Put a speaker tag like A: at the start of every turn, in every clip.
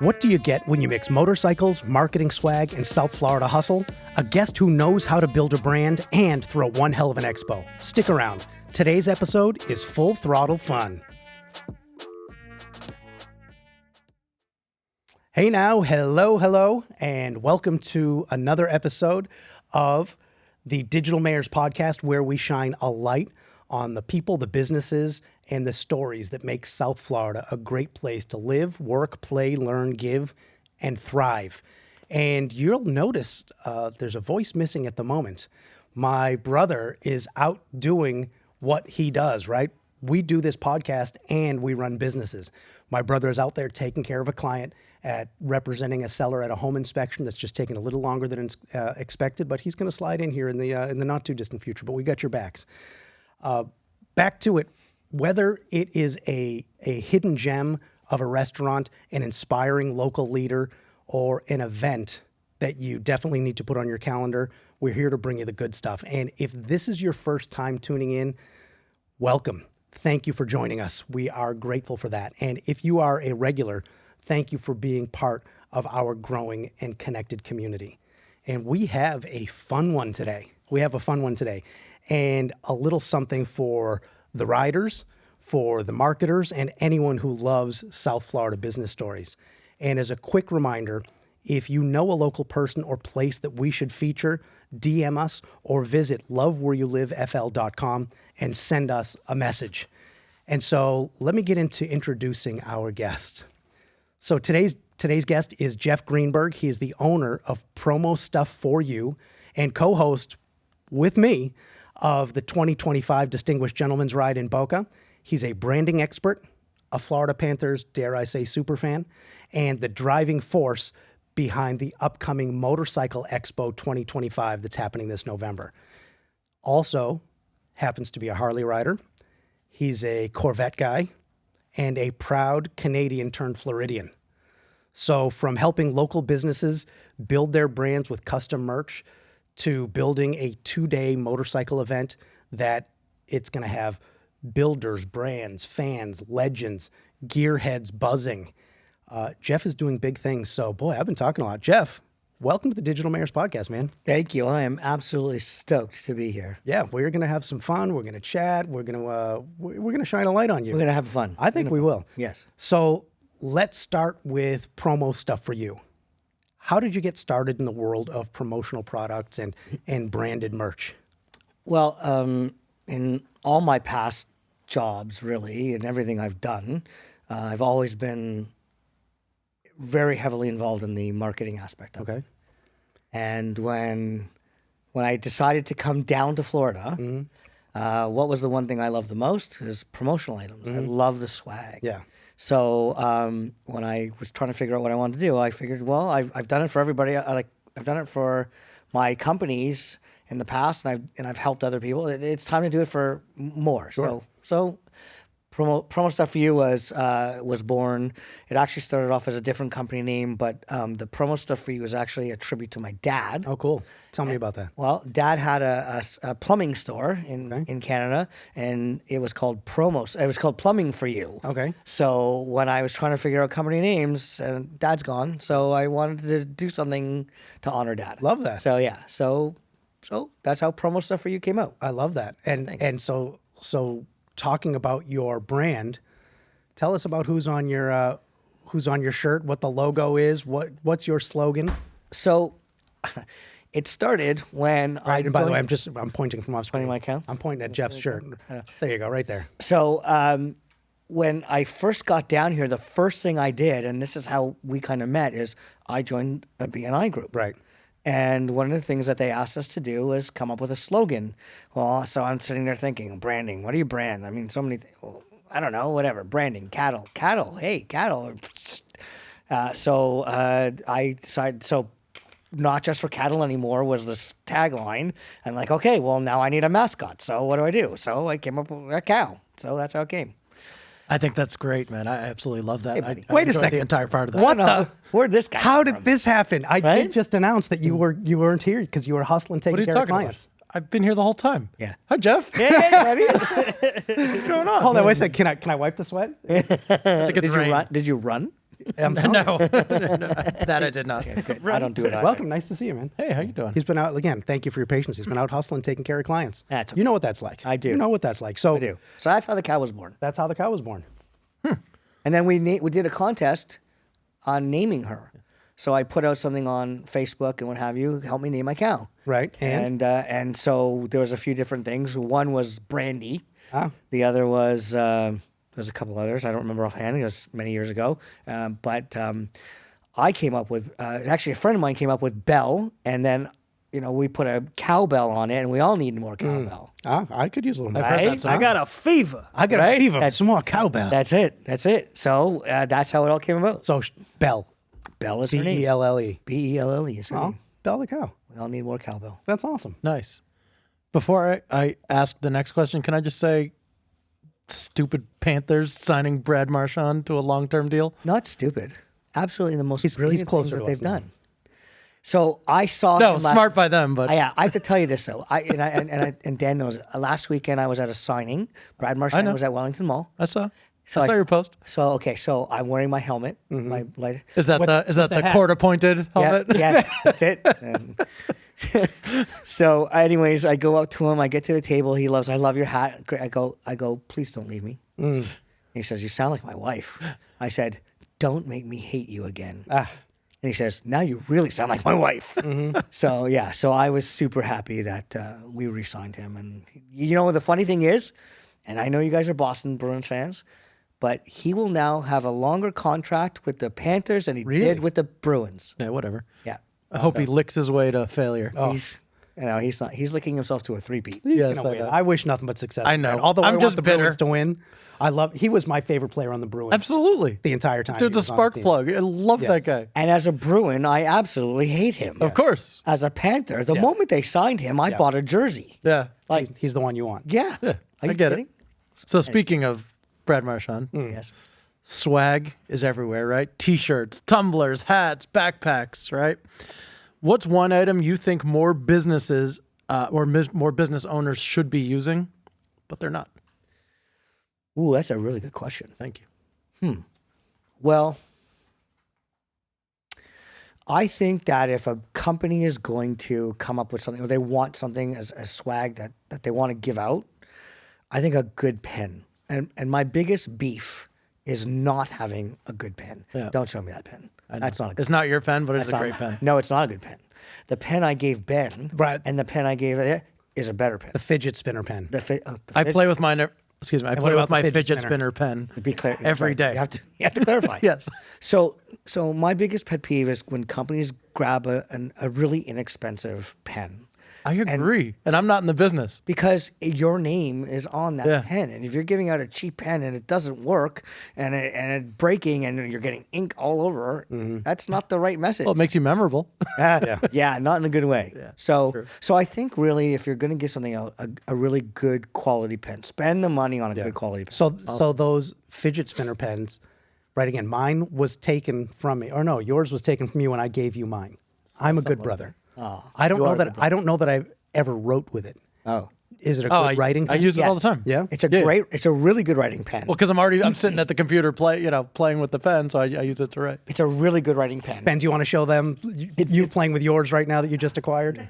A: What do you get when you mix motorcycles, marketing swag, and South Florida hustle? A guest who knows how to build a brand and throw one hell of an expo. Stick around. Today's episode is full throttle fun. Hey now, hello, and welcome to another episode of the Digital Mayors Podcast, where we shine a light on the people, the businesses, and the stories that make South Florida a great place to live, work, play, learn, give, and thrive. And you'll notice there's a voice missing at the moment. My brother is out doing what he does, right? We do this podcast and we run businesses. My brother is out there taking care of a client, at representing a seller at a home inspection that's just taking a little longer than expected, but he's going to slide in here in the not too distant future. But we got your backs. Back to it. Whether it is a hidden gem of a restaurant, an inspiring local leader, or an event that you definitely need to put on your calendar, we're here to bring you the good stuff. And if this is your first time tuning in, welcome. Thank you for joining us. We are grateful for that. And if you are a regular, thank you for being part of our growing and connected community. And we have a fun one today. And a little something for the riders, for the marketers, and anyone who loves South Florida business stories. And as a quick reminder, if you know a local person or place that we should feature, DM us or visit lovewhereyouLiveFL.com and send us a message. And so let me get into introducing our guest. So today's guest is Jeff Greenberg. He is the owner of Promo Stuff For You and co-host with me of the 2025 Distinguished Gentleman's Ride in Boca. He's a branding expert, a Florida Panthers, dare I say, superfan, and the driving force behind the upcoming Motorcycle Expo 2025 that's happening this November. Also happens to be a Harley rider. He's a Corvette guy and a proud Canadian turned Floridian. So from helping local businesses build their brands with custom merch to building a 2-day motorcycle event that it's going to have builders, brands, fans, legends, gearheads buzzing. Jeff is doing big things. So, boy, I've been talking a lot. Jeff, welcome to the Digital Mayors Podcast, man.
B: Thank you. I am absolutely stoked to be here.
A: Yeah, we're going to have some fun. We're going to chat. We're going to shine a light on you.
B: We're going to have fun.
A: I think we will.
B: Yes.
A: So let's start with Promo Stuff For You. How did you get started in the world of promotional products and branded merch?
B: Well, in all my past jobs, really, and everything I've done, I've always been very heavily involved in the marketing aspect of it. And when I decided to come down to Florida, what was the one thing I loved the most is promotional items. I love the swag.
A: Yeah.
B: So when I was trying to figure out what I wanted to do, I figured, well, I've done it for everybody. I've done it for my companies in the past, and I've helped other people. It's time to do it for more.
A: Sure.
B: So Promo Stuff For You was born. It actually started off as a different company name, but the Promo Stuff For You was actually a tribute to my dad.
A: Oh, cool. Tell me about that.
B: Well, Dad had a plumbing store in Canada, and it was called It was called Plumbing For You.
A: Okay.
B: So when I was trying to figure out company names, Dad's gone, so I wanted to do something to honor Dad.
A: Love that.
B: So yeah, so that's how Promo Stuff For You came out.
A: I love that. And so talking about your brand, tell us about who's on your shirt, what the logo is, what's your slogan.
B: So it started when
A: and by the way, I'm pointing from off screen.
B: Pointing my account?
A: I'm pointing at Jeff's shirt. There you go, right there.
B: So when I first got down here, the first thing I did, and this is how we kind of met, is I joined a BNI group.
A: Right.
B: And one of the things that they asked us to do was come up with a slogan. Well, so I'm sitting there thinking, branding, what do you brand? I mean, so many, I don't know, whatever, branding, cattle, hey, cattle. So I decided, not just for cattle anymore was this tagline. And like, okay, well, now I need a mascot. So what do I do? So I came up with a cow. So that's how it came.
C: I think that's great, man. I absolutely love that.
B: Hey,
A: wait a second.
C: The entire part of that.
A: What the?
B: Where'd this guy
A: How
B: come
A: did
B: from?
A: this happen? I
B: Right?
A: did just announce that you weren't here because you were hustling,
C: What
A: taking
C: are you
A: care of
C: talking
A: clients.
C: about? I've been here the whole time.
B: Yeah.
C: Hi, Jeff.
B: Hey, buddy.
C: What's going on?
A: Hold on, wait a second. Can I wipe the sweat?
C: I think it's
B: Did you
C: rain.
B: run? Did you run?
A: I'm telling
C: No,
A: you.
C: that I did not.
B: Good. I don't do it.
A: Welcome. Nice to see you, man.
C: Hey, how you doing?
A: He's been out again. Thank you for your patience. He's been out hustling, taking care of clients.
B: That's
A: You know what that's like.
B: I do.
A: You know what that's like. So
B: I do. So that's how the cow was born.
A: that's how the cow was born.
B: And then we did a contest on naming her. So I put out something on Facebook and what have you, help me name my cow.
A: Right.
B: And so there was a few different things. One was Brandy.
A: Ah.
B: The other was there's a couple others. I don't remember offhand. It was many years ago. But I came up with actually a friend of mine came up with Bell, and then we put a cowbell on it, and we all need more cowbell.
A: I could use a little more.
C: I've heard that
D: Right?
C: song.
D: I got a fever.
A: I got a fever. Some more cowbell.
B: That's it. That's it. So that's how it all came about.
A: So Bell.
B: Bell is her name.
A: B-E-L-L-E.
B: B-E-L-L-E is her
A: Oh,
B: name.
A: Bell the cow.
B: We all need more cowbell.
A: That's awesome.
C: Nice. Before I ask the next question, can I just say, stupid Panthers signing Brad Marchand to a long-term deal?
B: Not stupid. Absolutely the most
A: He's
B: brilliant
A: closer
B: things
A: to
B: that
A: us
B: they've
A: now.
B: done. So I saw
C: No,
B: him
C: smart by them, but
B: Yeah, I have to tell you this though. And Dan knows it. Last weekend I was at a signing. Brad Marchand
C: know.
B: was at Wellington Mall.
C: I saw
B: So
C: your post.
B: So I'm wearing my helmet. My light.
C: Is that the
A: hat?
C: court-appointed helmet?
B: Yeah, that's it. And so, anyways, I go up to him. I get to the table. He loves. I love your hat. I go. Please don't leave me. He says, "You sound like my wife." I said, "Don't make me hate you again."
A: Ah.
B: And he says, "Now you really sound like my wife." So yeah, so I was super happy that we re-signed him. And the funny thing is, and I know you guys are Boston Bruins fans, but he will now have a longer contract with the Panthers than he did with the Bruins.
C: Yeah, whatever.
B: Yeah,
C: I hope he licks his way to failure.
B: he's he's not. He's licking himself to a three-peat.
A: He's
C: Yes,
A: gonna
C: I
A: win.
C: know.
A: I wish nothing but success.
C: I
A: for Brad.
C: know.
A: Although
C: I'm
A: I
C: just
A: want the Bruins
C: bitter.
A: to win. He was my favorite player on the Bruins.
C: Absolutely.
A: The entire time.
C: Dude's
A: he
C: a
A: was on the
C: spark
A: team.
C: plug. I love
A: Yes.
C: that guy.
B: And as a Bruin, I absolutely hate him.
C: Of course.
B: As a Panther, the moment they signed him, I bought a jersey.
C: Yeah.
B: Like,
A: He's the one you want.
B: yeah.
C: Yeah,
B: Are
C: I
B: you
C: get
B: kidding?
C: it. So speaking of Brad Marchand,
B: Yes.
C: swag is everywhere, right? T-shirts, tumblers, hats, backpacks, right? What's one item you think more businesses more business owners should be using, but they're not?
B: Ooh, that's a really good question.
C: Thank you.
B: Well, I think that if a company is going to come up with something, or they want something as swag that they want to give out, I think a good pen. And my biggest beef is not having a good pen.
C: Yeah.
B: Don't show me that pen. That's not a good
C: It's not your pen, but it's a
B: That's
C: great
B: not-
C: pen.
B: No, it's not a good pen. The pen I gave Ben,
A: Right.
B: and the pen I gave it is a better pen.
A: The fidget spinner pen.
C: I play with mine. Excuse me. I play
A: about
C: with
A: the
C: my
A: fidget
C: fidget
A: spinner?
C: spinner pen
B: To be clear,
C: every day.
B: You have to clarify.
C: Yes.
B: So my biggest pet peeve is when companies grab a really inexpensive pen
C: I agree. And I'm not in the business.
B: because your name is on that
C: Yeah.
B: pen, and if you're giving out a cheap pen and it doesn't work and it's breaking and you're getting ink all over, that's not the right message.
C: Well, it makes you memorable.
B: Yeah, not in a good way. So I think really, if you're going to give something out, a really good quality pen, spend the money on a good quality pen.
A: So those fidget spinner pens, right again, mine was taken from me. Or no, yours was taken from you when I gave you mine. I'm a good brother. I don't know that I've ever wrote with it.
B: Oh,
A: Is it a good writing
C: I
A: pen?
C: use it all the
B: Yes.
C: time.
A: Yeah.
B: it's a really good writing pen.
C: Well, because I'm sitting at the computer playing with the pen, so I use it to write.
B: It's a really good writing pen.
A: Ben, do you want to show them you playing with yours right now that you just acquired?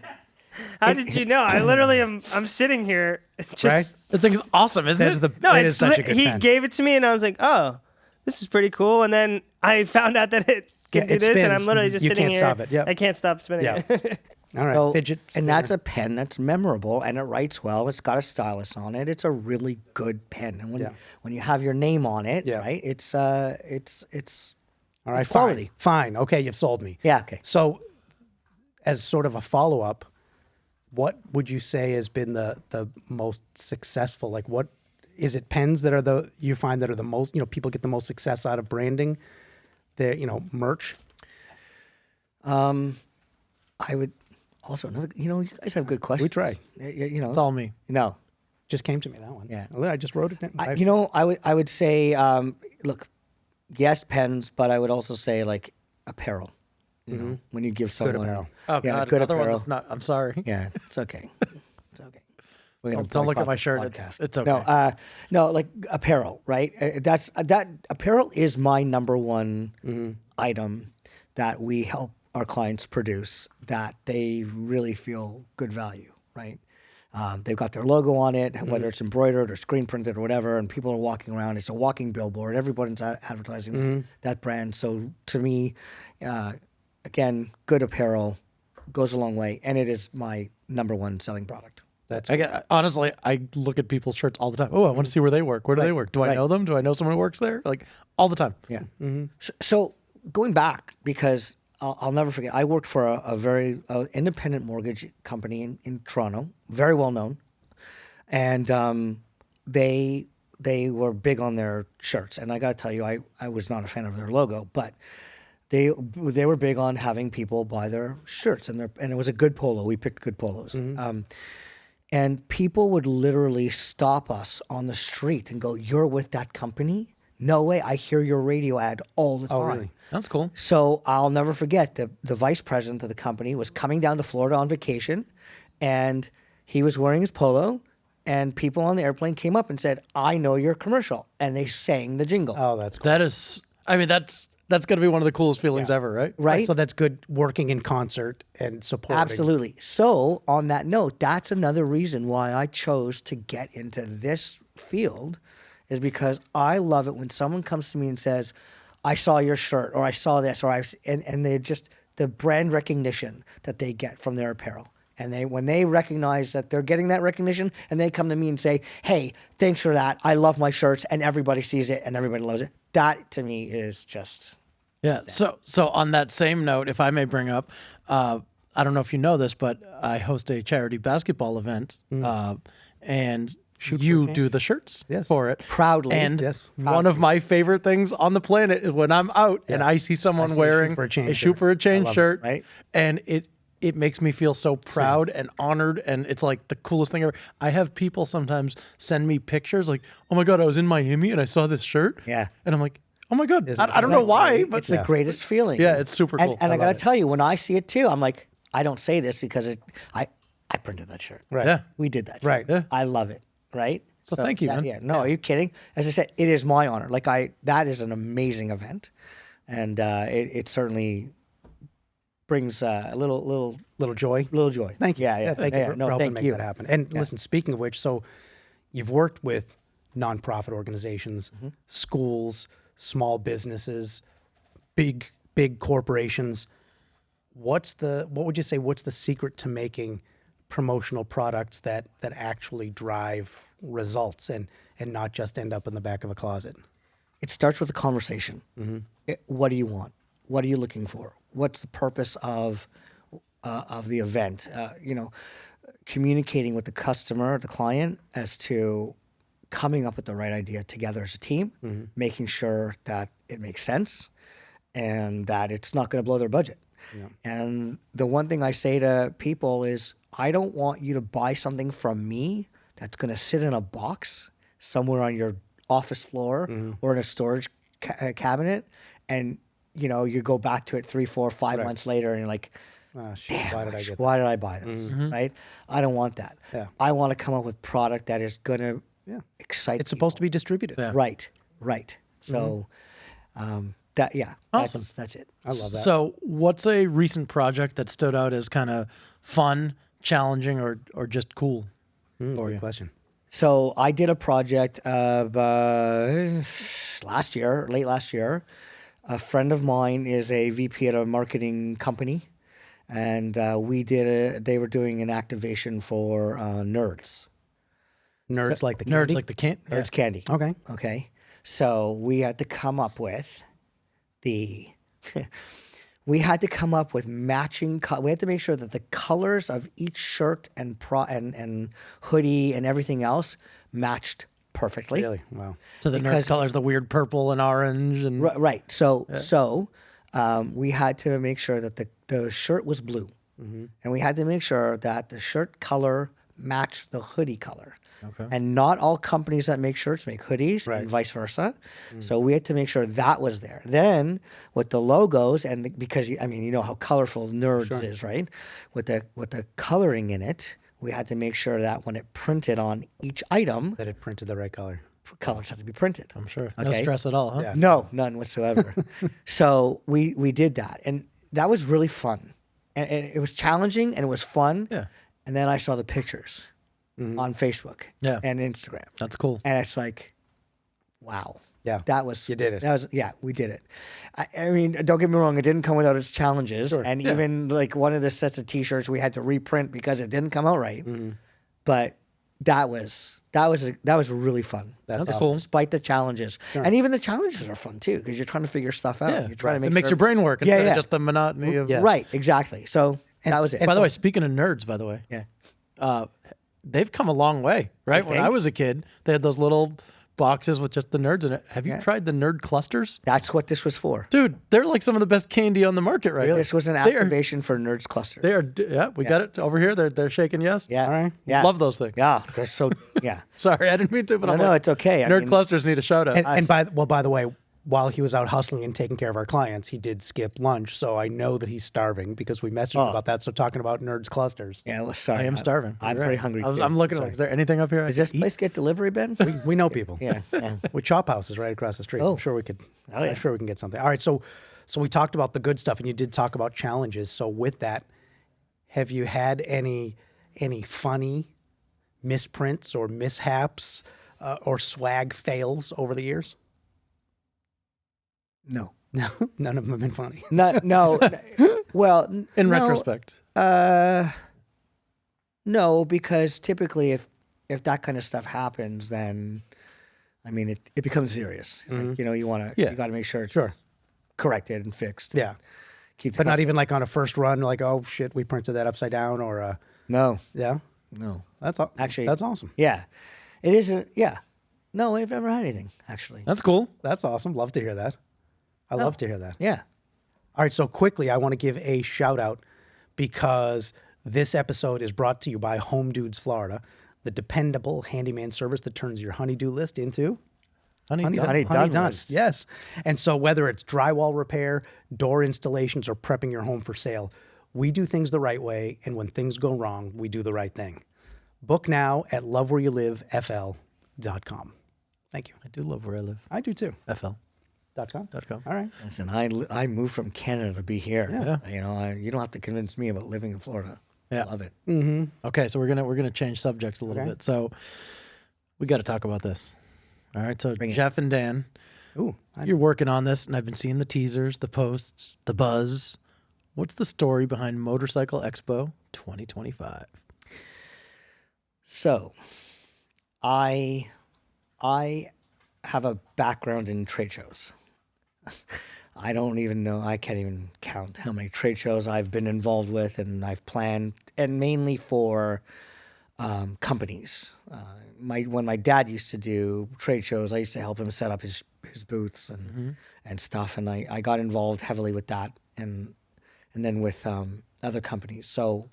D: How did you know? I literally I'm sitting here just
A: Right?
C: The thing is awesome, isn't
A: There's
C: it?
D: No,
A: it
D: it's
A: is such a good
D: he
A: pen.
D: gave it to me and I was like, "Oh, this is pretty cool." And then I found out that it can
A: Yeah,
D: do
A: it
D: this and
A: spins.
D: I'm literally just
A: You
D: sitting
A: can't
D: here.
A: stop it. Yep.
D: I can't stop spinning
A: Yeah.
D: it.
A: All right,
B: So-
A: fidget spinner.
B: and that's a pen that's memorable and it writes well. It's got a stylus on it. It's a really good pen. And when you have your name on it,
A: Yeah.
B: right? It's
A: all right.
B: it's
A: Fine.
B: quality.
A: Fine. Okay, you've sold me.
B: yeah, okay.
A: So, as sort of a follow up, what would you say has been the most successful? Like, what is it? Pens that are you find that are the most people get the most success out of branding, the merch.
B: I would also another. You guys have good questions.
A: We try.
C: It's all me.
B: No,
A: Just came to me that one.
B: Yeah.
A: I just wrote it down.
B: I would say look, yes, pens, but I would also say like apparel. You know, when you give someone
A: apparel.
C: Oh
B: yeah,
C: God,
B: good
C: another one
B: apparel.
C: that's not. I'm sorry.
B: Yeah, it's okay. It's okay. We're gonna
C: Don't look at my
B: boycott
C: shirt.
B: the podcast.
C: It's okay.
B: No, like apparel, right? That apparel is my number one item that we help our clients produce that they really feel good value, right? They've got their logo on it, whether it's embroidered or screen printed or whatever, and people are walking around. It's a walking billboard. Everybody's advertising that brand. So to me, again, good apparel goes a long way, and it is my number one selling product.
C: Honestly, I look at people's shirts all the time. Oh, I want to see where they work. Where do they work? Do I know them? Do I know someone who works there? Like all the time.
B: Yeah. So going back, because I'll never forget, I worked for a very independent mortgage company in Toronto, very well known, and they were big on their shirts. And I got to tell you, I was not a fan of their logo, but they were big on having people buy their shirts, and it was a good polo. We picked good polos. And people would literally stop us on the street and go, "You're with that company? No way. I hear your radio ad all the time."
A: Oh, really?
C: That's cool.
B: So I'll never forget the vice president of the company was coming down to Florida on vacation, and he was wearing his polo, and people on the airplane came up and said, "I know your commercial," and they sang the jingle.
A: Oh, that's cool.
C: That is, I mean, that's got to be one of the coolest feelings ever, right?
B: Right?
A: So that's good working in concert and supporting.
B: Absolutely. So on that note, that's another reason why I chose to get into this field, is because I love it when someone comes to me and says, "I saw your shirt," or "I saw this," or and they just, the brand recognition that they get from their apparel. And when they recognize that they're getting that recognition, and they come to me and say, "Hey, thanks for that. I love my shirts," and everybody sees it and everybody loves it. That to me is just
C: Yeah. So on that same note, if I may bring up, I don't know if you know this, but I host a charity basketball event, and you do the shirts for it
B: proudly.
C: And
A: Yes.
C: one of my favorite things on the planet is when I'm out and I see someone wearing a shoot for a change shirt,
B: right?
C: And it makes me feel so proud and honored, and it's like the coolest thing ever. I have people sometimes send me pictures like, "Oh my God, I was in Miami and I saw this shirt."
B: Yeah.
C: And I'm like, "Oh my God, I don't know why, but
B: it's the greatest feeling.
C: Yeah, it's super cool.
B: And I got to tell you, when I see it too, I'm like, I don't say this because I printed that shirt.
A: Right.
C: Yeah.
B: We did that.
A: Right.
B: Shirt. I love it. Right.
C: So thank you, man.
B: Yeah. No, are you kidding? As I said, it is my honor. Like that is an amazing event, and it certainly brings a little
A: joy.
B: joy.
A: Thank you.
B: Yeah.
A: Thank you for helping
B: thank
A: make
B: you.
A: that happen. And listen, speaking of which, so you've worked with nonprofit organizations, schools, small businesses, big corporations. What would you say? What's the secret to making promotional products that actually drive results and not just end up in the back of a closet?
B: It starts with a conversation. What do you want? What are you looking for? What's the purpose of the event? Communicating with the customer, the client, as to coming up with the right idea together as a team, making sure that it makes sense and that it's not going to blow their budget. Yeah. And the one thing I say to people is, I don't want you to buy something from me that's going to sit in a box somewhere on your office floor or in a storage cabinet, and you go back to it 3, 4, 5 months later, and you're like,
A: Oh, shit, why did I get
B: why did I buy this? Right? I don't want that.
A: Yeah.
B: I want to come up with product that is going to excite.
A: It's supposed to be distributed.
C: Yeah.
B: Right. So,
C: Awesome.
B: That's it.
A: I love that.
C: So what's a recent project that stood out as kind of fun, challenging, or just cool for
A: Good
C: you?
A: question.
B: So I did a project late last year. A friend of mine is a VP at a marketing company, and they were doing an activation for nerds.
A: Nerds like the
C: Nerds
A: candy?
C: like the can't.
B: Nerds candy.
A: Okay.
B: Okay. So we had to come up with we had to come up with matching. We had to make sure that the colors of each shirt and hoodie and everything else matched perfectly.
A: Really? Wow.
C: So the nerd colors, the weird purple and orange, and
B: Right. So we had to make sure that the shirt was blue, and we had to make sure that the shirt color matched the hoodie color.
C: Okay.
B: And not all companies that make shirts make hoodies, and vice versa. So we had to make sure that was there. Then with the logos, because you know how colorful Nerds is, right? With the coloring in it, we had to make sure that when it printed on each item,
A: That it printed the right color.
B: colors have to be printed.
C: I'm sure. No
B: Okay.
C: stress at all, huh?
A: Yeah.
B: No, none whatsoever. So we did that, and that was really fun, and it was challenging and it was fun.
C: Yeah.
B: And then I saw the pictures on Facebook
C: Yeah.
B: and Instagram,
C: That's cool.
B: and it's like, wow.
A: Yeah.
B: That was
A: You did it.
B: That was we did it. I mean, don't get me wrong, it didn't come without its challenges, and even like one of the sets of T-shirts we had to reprint because it didn't come out right. But that was really fun.
A: That's
C: cool.
B: Despite the challenges, and even the challenges are fun too because you're trying to figure stuff out.
C: Yeah.
B: You're trying to make
C: It makes
B: sure-
C: your brain work instead
B: yeah.
C: of just the monotony of.
A: Yeah.
B: right, exactly. So
A: And
B: that was it.
C: By the way, speaking of nerds, by the way,
B: yeah,
C: they've come a long way, right? When I
B: think?
C: was a kid, they had those little boxes with just the nerds in it. Have you tried the nerd clusters?
B: that's what this was for.
C: Dude, they're like some of the best candy on the market right now.
B: This was an
C: They are-
B: activation for Nerds Cluster.
C: They are, we got it over here. They're shaking yes.
B: Yeah,
A: All right.
B: yeah,
C: Love those things.
B: yeah. They're so yeah.
C: Sorry, I didn't mean to, but
B: No,
C: I'm
B: no,
C: like,
B: it's okay. I
C: nerd
B: mean,
C: clusters need a shout out.
A: And by the way, while he was out hustling and taking care of our clients, he did skip lunch. So I know that he's starving because we messaged him about that. So talking about nerds clusters,
B: Yeah, well, sorry.
C: I am starving.
B: I'm
C: You're
B: pretty
C: right.
B: hungry.
C: I'm looking at like, is there anything up here?
B: Does this place get delivery, Ben?
A: we know people.
B: yeah, yeah.
A: We Chop House is right across the street. I'm sure we could. I'm sure we can get something. All right, so we talked about the good stuff, and you did talk about challenges. So with that, have you had any funny misprints or mishaps or swag fails over the years?
B: No.
A: No, none of them have been funny.
B: No. Well,
C: In
B: no,
C: retrospect.
B: no, because typically if that kind of stuff happens, then I mean it becomes serious. Like, you know, you got to make sure it's corrected and fixed.
A: Yeah,
B: Keep the
A: but not
B: customer-
A: even like on a first run, like oh shit, we printed that upside down, or
B: No.
A: yeah,
B: No.
A: actually that's awesome.
B: Yeah. It isn't. Yeah. No, I've never had anything actually.
C: That's cool.
A: That's awesome. Love to hear that. I love to hear that.
B: Yeah.
A: All right, so quickly, I want to give a shout out because this episode is brought to you by Home Dudes Florida, the dependable handyman service that turns your honey-do list into
C: Honey,
B: Honey done list.
A: Yes. And so whether it's drywall repair, door installations, or prepping your home for sale, we do things the right way, and when things go wrong, we do the right thing. Book now at lovewhereyoulive.fl.com. Thank you.
C: I do love where I live.
A: I do too.
C: FL.com.
A: .com. All right.
B: Listen, I moved from Canada to be here.
C: Yeah.
B: You know, you don't have to convince me about living in Florida.
C: Yeah.
B: I love it.
C: Okay, so we're gonna change subjects a little bit. So we got to talk about this. All right, so Jeff and Dan,
A: Ooh,
C: you're working on this, and I've been seeing the teasers, the posts, the buzz. What's the story behind Motorcycle Expo 2025?
B: So, I have a background in trade shows. I don't even know. I can't even count how many trade shows I've been involved with, and I've planned, and mainly for companies. When my dad used to do trade shows, I used to help him set up his booths and stuff, and I got involved heavily with that, and then with other companies. So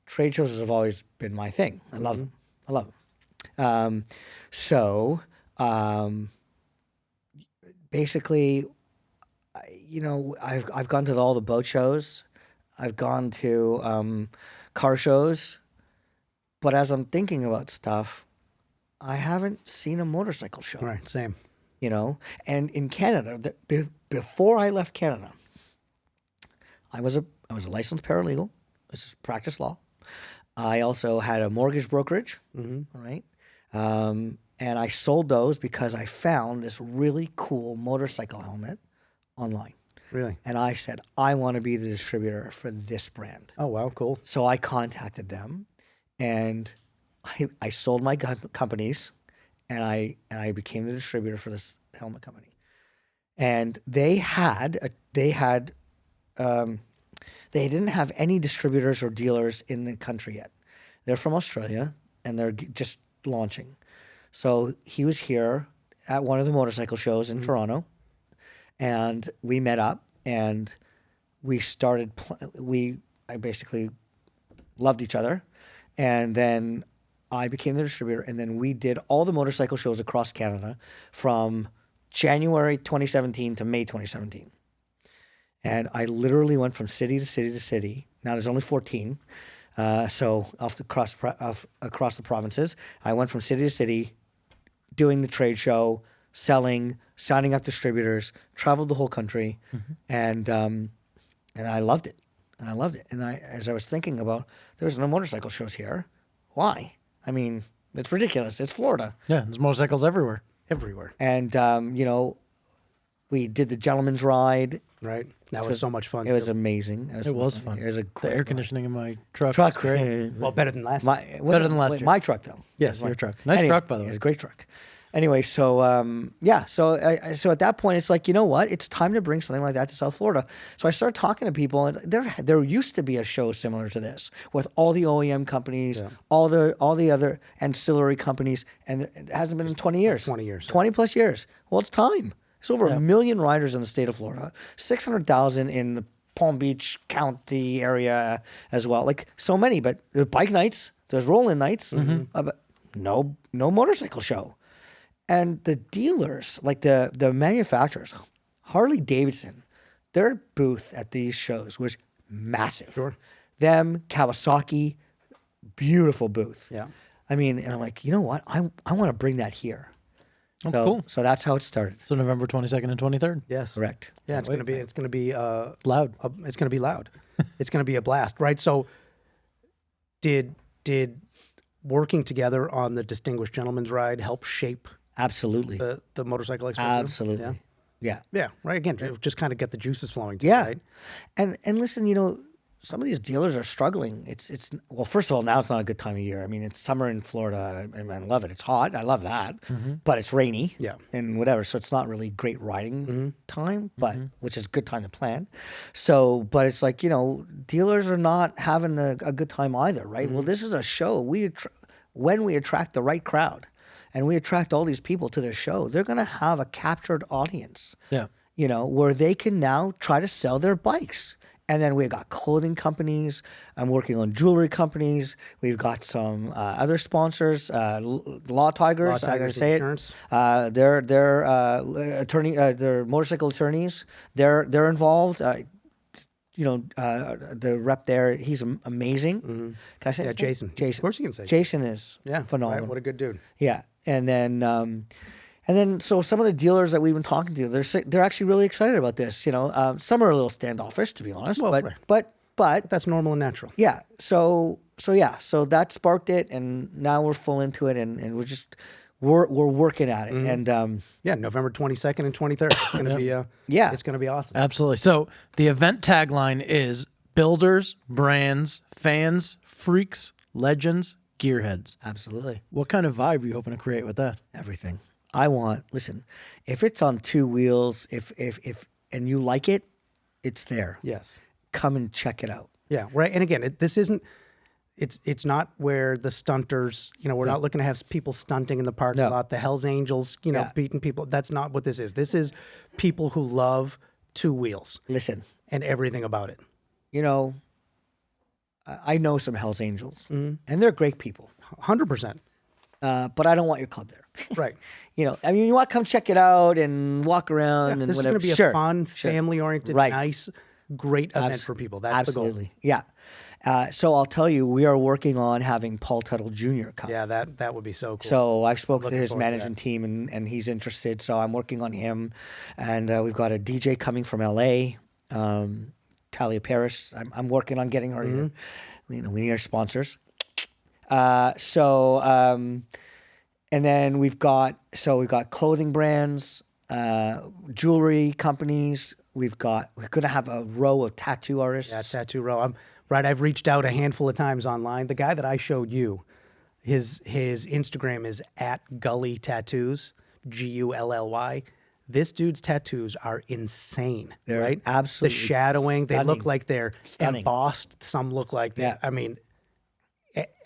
B: trade shows have always been my thing. I love them. I love them. Basically, you know, I've gone to all the boat shows, I've gone to car shows, but as I'm thinking about stuff, I haven't seen a motorcycle show.
A: All right, same.
B: You know, and in Canada, before I left Canada, I was a licensed paralegal. This is practice law. I also had a mortgage brokerage. All right. And I sold those because I found this really cool motorcycle helmet online.
A: Really?
B: And I said, I want to be the distributor for this brand.
A: Oh, wow, cool.
B: So I contacted them, and I sold my companies, and I became the distributor for this helmet company. And they didn't have any distributors or dealers in the country yet. They're from Australia, and they're just launching. So he was here at one of the motorcycle shows in Toronto, and we met up, and we started. I basically loved each other, and then I became the distributor, and then we did all the motorcycle shows across Canada from January 2017 to May 2017. And I literally went from city to city to city. Now there's only 14. So across the provinces, I went from city to city, doing the trade show, selling, signing up distributors, traveled the whole country, and I loved it. And I loved it. And as I was thinking about, there's no motorcycle shows here. Why? I mean, it's ridiculous. It's Florida.
C: Yeah, there's motorcycles everywhere.
A: Everywhere.
B: And, we did the gentleman's ride.
A: Right. That was so much fun.
B: It was
A: too.
B: amazing.
C: It was fun.
B: It was a
C: The
B: great
C: air conditioning in my truck.
B: truck.
C: was great.
A: Well, better than last.
B: Better
C: than last year.
B: My truck, though.
C: Yes, your truck. Nice
B: Anyway,
C: truck, by the
B: It
C: way.
B: was a great truck. Anyway, so so at that point, it's like, you know what? It's time to bring something like that to South Florida. So I started talking to people, and there used to be a show similar to this with all the OEM companies, all the other ancillary companies, and it hasn't been in 20 years.
A: 20 years.
B: 20 plus years. Well, it's time. There's over 1 million riders in the state of Florida, 600,000 in the Palm Beach County area as well. Like so many, but there are bike nights, there's roll-in nights, but no motorcycle show. And the dealers, like the manufacturers, Harley Davidson, their booth at these shows was massive.
A: Sure.
B: Them, Kawasaki, beautiful booth.
A: Yeah.
B: I mean, and I'm like, you know what? I want to bring that here.
C: That's cool.
B: So that's how it started.
C: So November 22nd and 23rd.
A: Yes.
B: Correct.
A: Yeah, it's gonna be
C: Loud.
A: it's gonna be loud. It's gonna be a blast, right? So did working together on the Distinguished Gentleman's Ride help shape
B: Absolutely.
A: the Motorcycle Expo? too?
B: Absolutely.
A: Yeah.
B: Yeah.
A: Yeah, right. Again, just kind of get the juices flowing too,
B: Yeah.
A: right?
B: And listen, some of these dealers are struggling. It's well, first of all, now it's not a good time of year. I mean, it's summer in Florida. I love it. It's hot. I love that. But it's rainy.
A: Yeah.
B: And whatever. So it's not really great riding time, but which is a good time to plan. So, but it's like, dealers are not having a good time either, right? Well, this is a show. When we attract the right crowd and we attract all these people to the show, they're going to have a captured audience.
C: Yeah.
B: Where they can now try to sell their bikes. And then we've got clothing companies. I'm working on jewelry companies. We've got some other sponsors, Law Tigers. I gotta say
A: Insurance.
B: it. They're attorney. They're motorcycle attorneys. They're involved. The rep there, he's amazing. Can I say
A: Yeah,
B: his name?
A: Jason.
B: Jason.
A: Of course you can say.
B: Jason is
A: Yeah,
B: phenomenal.
A: right, what a good dude.
B: Yeah, and then so some of the dealers that we've been talking to, they're actually really excited about this. Some are a little standoffish, to be honest.
A: Well,
B: but
A: That's normal and natural.
B: yeah. So that sparked it, and now we're full into it, and we're working at it, and
A: Yeah, November 22nd and 23rd. It's gonna be
B: Yeah.
A: it's gonna be awesome.
C: Absolutely. So the event tagline is builders, brands, fans, freaks, legends, gearheads.
B: absolutely
C: What kind of vibe are you hoping to create with that?
B: everything. Listen, if it's on two wheels, if and you like it, it's there.
A: Yes.
B: Come and check it out.
A: Yeah, right. And again, this isn't. It's not where the stunters. We're not looking to have people stunting in the parking
B: No.
A: lot. The Hell's Angels,
B: Yeah.
A: beating people. That's not what this is. This is people who love two wheels
B: Listen,
A: and everything about it.
B: I know some Hell's Angels, and they're great people.
A: 100%.
B: But I don't want your club there.
A: Right.
B: You want to come check it out and walk around and
A: This
B: whatever.
A: is going to be a fun, family-oriented,
B: Right.
A: nice, great event for people. That's the goal.
B: Absolutely. Yeah. So I'll tell you, we are working on having Paul Tuttle Jr. come.
A: Yeah, that would be so cool.
B: So I've spoken to
A: Looking
B: his
A: forward to
B: management team, and he's interested. So I'm working on him, and we've got a DJ coming from LA, Talia Paris. I'm working on getting her here. We need our sponsors. And then we've got clothing brands, jewelry companies. We're going to have a row of tattoo artists.
A: Yeah, Tattoo Row. I've reached out a handful of times online. The guy that I showed you, his Instagram is @Gully Tattoos, Gully. This dude's tattoos are insane.
B: They're
A: right?
B: absolutely
A: The shadowing, they look
B: stunning.
A: like they're
B: Stunning.
A: embossed. Some look like
B: Yeah.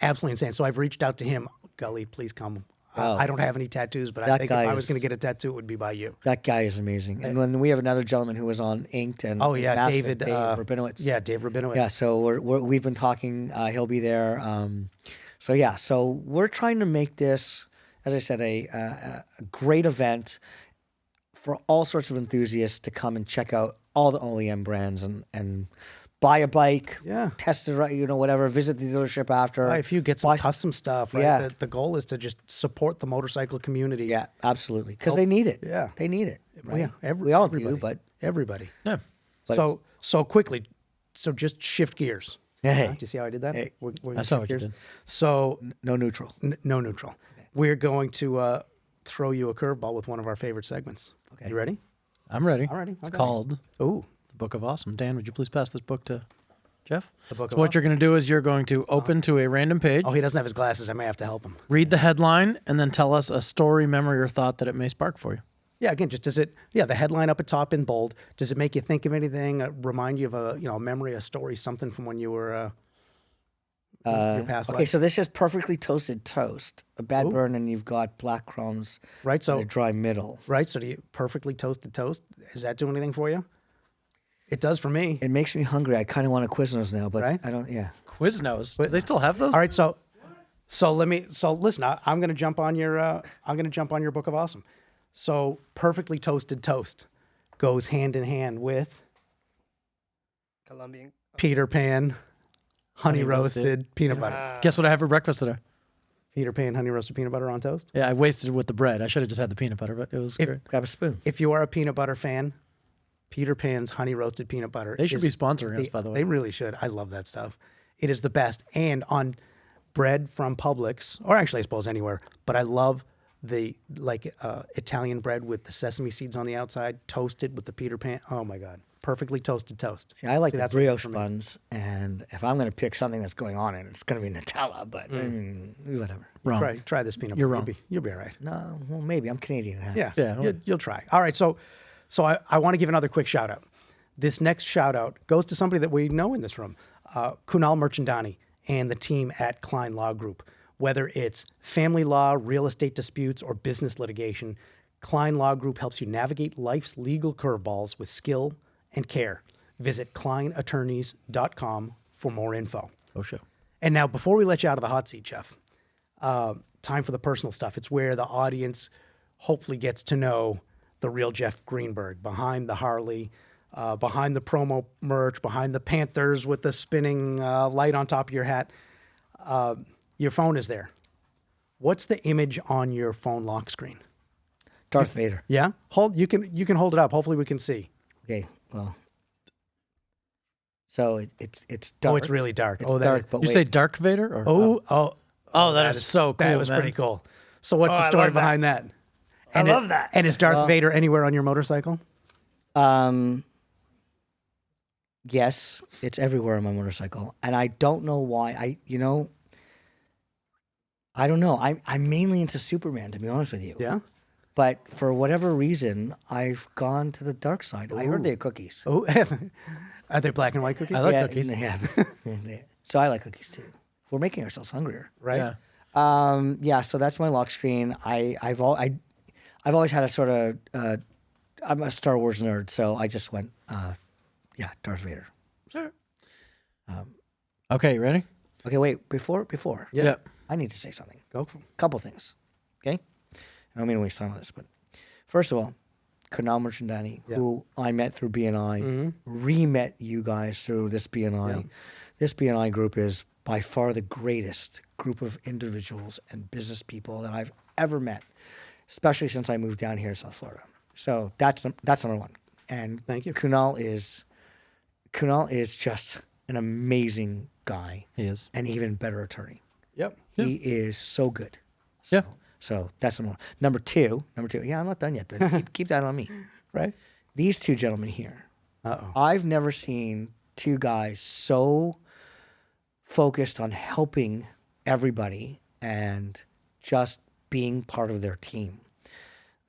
A: absolutely insane. So I've reached out to him. Gully, please come. I don't have any tattoos, but I
B: That
A: think if
B: guy
A: I was
B: is-
A: going to get a tattoo, it would be by you.
B: That guy is amazing. And then we have another gentleman who was on Inked and
A: Oh yeah,
B: Master,
A: David.
B: Dave Rabinowitz.
A: Yeah, Dave Rabinowitz.
B: Yeah, so we've been talking. He'll be there. So we're trying to make this, as I said, a great event for all sorts of enthusiasts to come and check out all the OEM brands and buy a bike,
A: Yeah.
B: test it, whatever, visit the dealership after.
A: If you get some
B: buy-
A: custom stuff, right?
B: Yeah.
A: The goal is to just support the motorcycle community.
B: Yeah, absolutely. Because they need it.
A: Yeah.
B: They need it.
A: Well,
B: Right?
A: yeah,
B: we all
A: everybody,
B: do, but
A: everybody.
C: Yeah.
B: But
A: So quickly, so just shift gears.
B: Hey.
A: Do you see how I did that?
B: Hey.
A: We're
C: I
A: gonna
C: saw
A: shift
C: what you
A: gears.
C: did.
A: So
B: no neutral.
A: no neutral. We're going to throw you a curveball with one of our favorite segments.
B: Okay.
A: You ready?
C: I'm ready.
A: Alrighty,
C: It's
A: okay.
C: called
A: Ooh,
C: The Book of Awesome. Dan, would you please pass this book to Jeff?
A: The Book
C: So
A: of
C: what you're going to do is you're going to open to a random page,
A: oh, he doesn't have his glasses. I may have to help him.
C: read the headline, and then tell us a story, memory, or thought that it may spark for you.
A: Yeah, again, just does it? Yeah, the headline up at top in bold. Does it make you think of anything? Remind you of a memory, a story, something from when you were your past
B: Okay,
A: life?
B: so this is perfectly toasted toast, a bad burn, and you've got black crumbs
A: Right.
B: and
A: So
B: a dry middle.
A: right. So do you perfectly toasted toast? Does that do anything for you? It does for me.
B: It makes me hungry. I kind of want a Quiznos now, but
A: Right?
B: I don't. Yeah.
C: Quiznos. They still have those?
A: All right. So listen. I'm going to jump on your Book of Awesome. So perfectly toasted toast goes hand in hand with
D: Colombian.
A: Peter Pan, honey
C: roasted
A: roasted peanut butter.
C: Guess what I had for breakfast today?
A: Peter Pan, honey roasted peanut butter on toast.
C: Yeah, I wasted it with the bread. I should have just had the peanut butter, but it was great.
B: Grab a spoon.
A: If you are a peanut butter fan, Peter Pan's honey roasted peanut butter.
C: They should
A: is
C: be sponsoring us, by the way.
A: They really should. I love that stuff. It is the best. And on bread from Publix, or actually I suppose anywhere, but I love the Italian bread with the sesame seeds on the outside, toasted with the Peter Pan. Oh my God. Perfectly toasted toast.
B: See, I like
A: See,
B: the
A: that's what it is
B: brioche
A: for me.
B: buns, and if I'm going to pick something that's going on in it, it's going to be Nutella, but whatever.
C: Wrong.
A: Try this peanut
C: You're
A: butter.
C: wrong.
A: You'll be all right.
B: No, well, maybe. I'm Canadian.
A: Yeah,
C: Yeah, well-
A: you'll try. All right, so I want to give another quick shout out. This next shout out goes to somebody that we know in this room, Kunal Merchandani and the team at Klein Law Group. Whether it's family law, real estate disputes, or business litigation, Klein Law Group helps you navigate life's legal curveballs with skill and care. Visit kleinattorneys.com for more info.
C: Oh, show.
A: And now, before we let you out of the hot seat, Jeff, time for the personal stuff. It's where the audience hopefully gets to know the real Jeff Greenberg behind the Harley, behind the promo merch, behind the Panthers with the spinning light on top of your hat. Your phone is there. What's the image on your phone lock screen?
B: Darth Vader.
A: Yeah, you can hold it up. Hopefully, we can see.
B: Okay, well. So it's dark.
A: Oh, it's really dark.
B: It's
A: oh, that
B: dark,
A: is-
B: but
C: You
B: wait.
C: say Dark Vader? Or,
A: oh,
C: that is so cool,
A: That was
C: man.
A: pretty cool. So, what's
D: Oh,
A: the
D: I
A: story
D: love that.
A: behind that?
D: I love that.
A: And is Darth Vader anywhere on your motorcycle?
B: Yes, it's everywhere on my motorcycle, and I don't know why. I don't know. I'm mainly into Superman, to be honest with you.
A: Yeah.
B: But for whatever reason, I've gone to the dark side. I heard they have cookies.
A: Oh, are they black and white cookies?
C: I like
B: yeah,
C: cookies.
B: they have. So I like cookies too. We're making ourselves hungrier.
A: Right.
C: Yeah.
B: Yeah. So that's my lock screen. I've always had a sort of. I'm a Star Wars nerd, so I just went. Darth Vader.
C: Sure. Okay, you ready?
B: Okay, wait. Before.
C: Yeah.
B: I need to say something.
A: Go for it.
B: Couple things. Okay. I don't mean to waste time on this, but first of all, Kunal Merchandani, who I met through BNI, re-met you guys through this BNI.
A: Yeah.
B: This BNI group is by far the greatest group of individuals and business people that I've ever met, especially since I moved down here to South Florida. So that's number one. And
A: Thank you.
B: Kunal is just an amazing guy,
C: He is.
B: an even better attorney.
A: Yep.
B: He is so good.
C: Yeah.
B: So that's number one. Number two. Yeah, I'm not done yet, but keep that on me.
A: Right.
B: These two gentlemen here.
A: Uh-oh.
B: I've never seen two guys so focused on helping everybody and just being part of their team